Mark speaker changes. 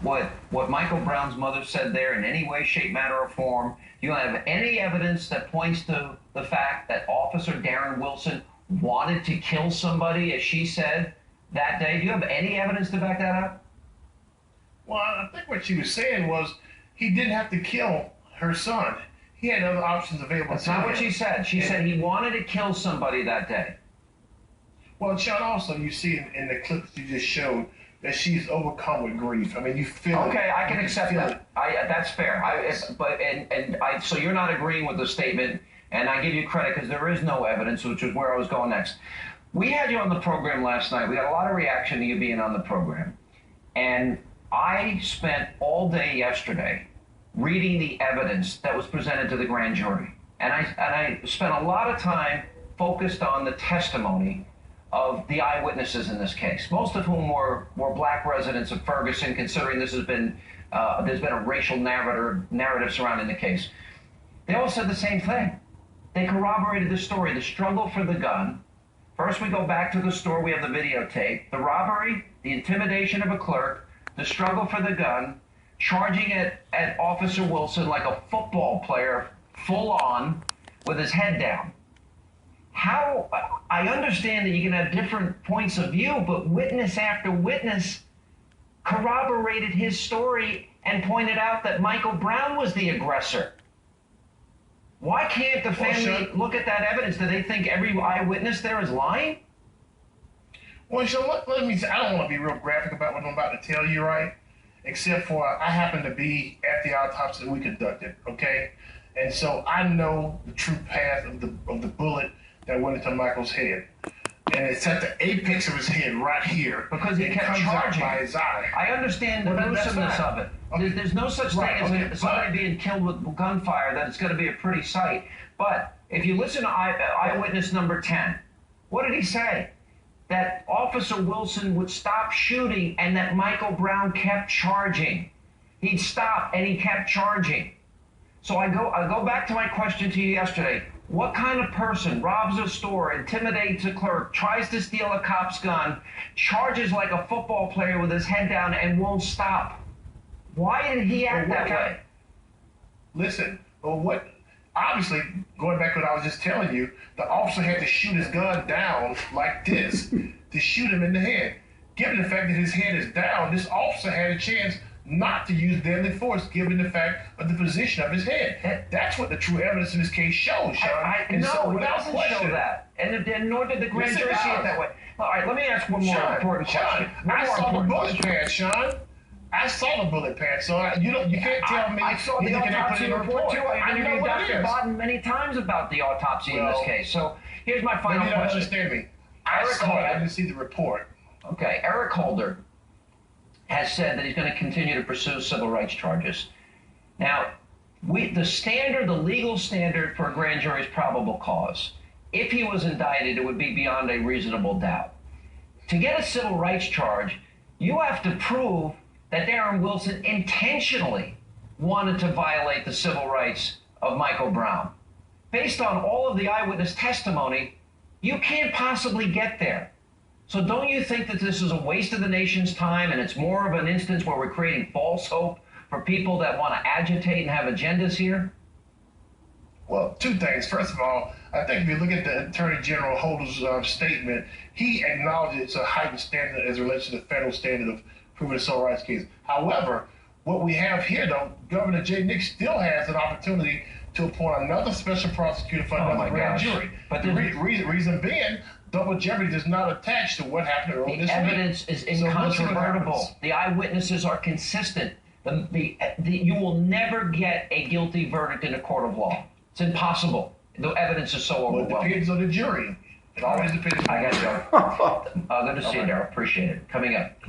Speaker 1: what Michael Brown's mother said there in any way, shape, manner, or form? Do you have any evidence that points to the fact that Officer Darren Wilson wanted to kill somebody, as she said, that day? Do you have any evidence to back that up?
Speaker 2: Well, I think what she was saying was he didn't have to kill her son. He had other options available.
Speaker 1: That's not what she said. She said he wanted to kill somebody that day.
Speaker 2: Well, Sean, also you see in the clip that you just showed that she's overcome with grief. I mean, you feel
Speaker 1: okay, I can accept that. That's fair. So you're not agreeing with the statement, and I give you credit because there is no evidence, which is where I was going next. We had you on the program last night. We got a lot of reaction to you being on the program, and I spent all day yesterday reading the evidence that was presented to the grand jury, and I spent a lot of time focused on the testimony of the eyewitnesses in this case, most of whom were black residents of Ferguson, considering this has been there's been a racial narrative surrounding the case. They all said the same thing. They corroborated the story, the struggle for the gun. First, we go back to the store, we have the videotape, the robbery, the intimidation of a clerk, the struggle for the gun, charging at Officer Wilson like a football player, full on, with his head down. How, I understand that you can have different points of view, but witness after witness corroborated his story and pointed out that Michael Brown was the aggressor. Why can't the family look at that evidence? Do they think every eyewitness there is lying?
Speaker 2: Well, Sean, let me say, I don't want to be real graphic about what I'm about to tell you, right? Except for I happen to be at the autopsy that we conducted, okay? And so I know the true path of the bullet that went into Michael's head. And it's at the apex of his head right here.
Speaker 1: Because he kept charging.
Speaker 2: By his eye.
Speaker 1: I understand the gruesomeness of it. Okay. There's no such thing as somebody being killed with gunfire that it's going to be a pretty sight. But if you listen to eyewitness number 10, what did he say? That Officer Wilson would stop shooting and that Michael Brown kept charging. He'd stop and he kept charging. So I go back to my question to you yesterday. What kind of person robs a store, intimidates a clerk, tries to steal a cop's gun, charges like a football player with his head down and won't stop? Why did he act that way?
Speaker 2: Listen, obviously, going back to what I was just telling you, the officer had to shoot his gun down like this to shoot him in the head. Given the fact that his head is down, this officer had a chance not to use deadly force, given the fact of the position of his head. That's what the true evidence in this case shows, Sean.
Speaker 1: No, it doesn't show that. And nor did the grand jury see it that way. All right, let me ask one more important question.
Speaker 2: I saw the bullet pad, Sean. I saw the bullet pad, so you can't tell me.
Speaker 1: I saw the autopsy report too. I interviewed Dr. Bodden many times about the autopsy in this case. So here's my final question.
Speaker 2: You don't understand me. I saw it. I didn't see the report.
Speaker 1: Okay, Eric Holder has said that he's going to continue to pursue civil rights charges. Now, the legal standard for a grand jury is probable cause. If he was indicted, it would be beyond a reasonable doubt. To get a civil rights charge, you have to prove that Darren Wilson intentionally wanted to violate the civil rights of Michael Brown. Based on all of the eyewitness testimony, you can't possibly get there. So don't you think that this is a waste of the nation's time and it's more of an instance where we're creating false hope for people that want to agitate and have agendas here?
Speaker 2: Well, two things. First of all, I think if you look at the Attorney General Holder's statement, he acknowledges it's a heightened standard as it relates to the federal standard of proving a civil rights case. However, what we have here, though, Governor Jay Nix still has an opportunity to appoint another special prosecutor for another grand jury. But the reason being, double jeopardy does not attach to what happened earlier this week.
Speaker 1: The evidence is incontrovertible. The eyewitnesses are consistent. You will never get a guilty verdict in a court of law. It's impossible. The evidence is so overwhelming.
Speaker 2: Well, it depends on the jury. It always depends on the jury.
Speaker 1: I got you. Good to see you, Daryl. Appreciate it. Coming up.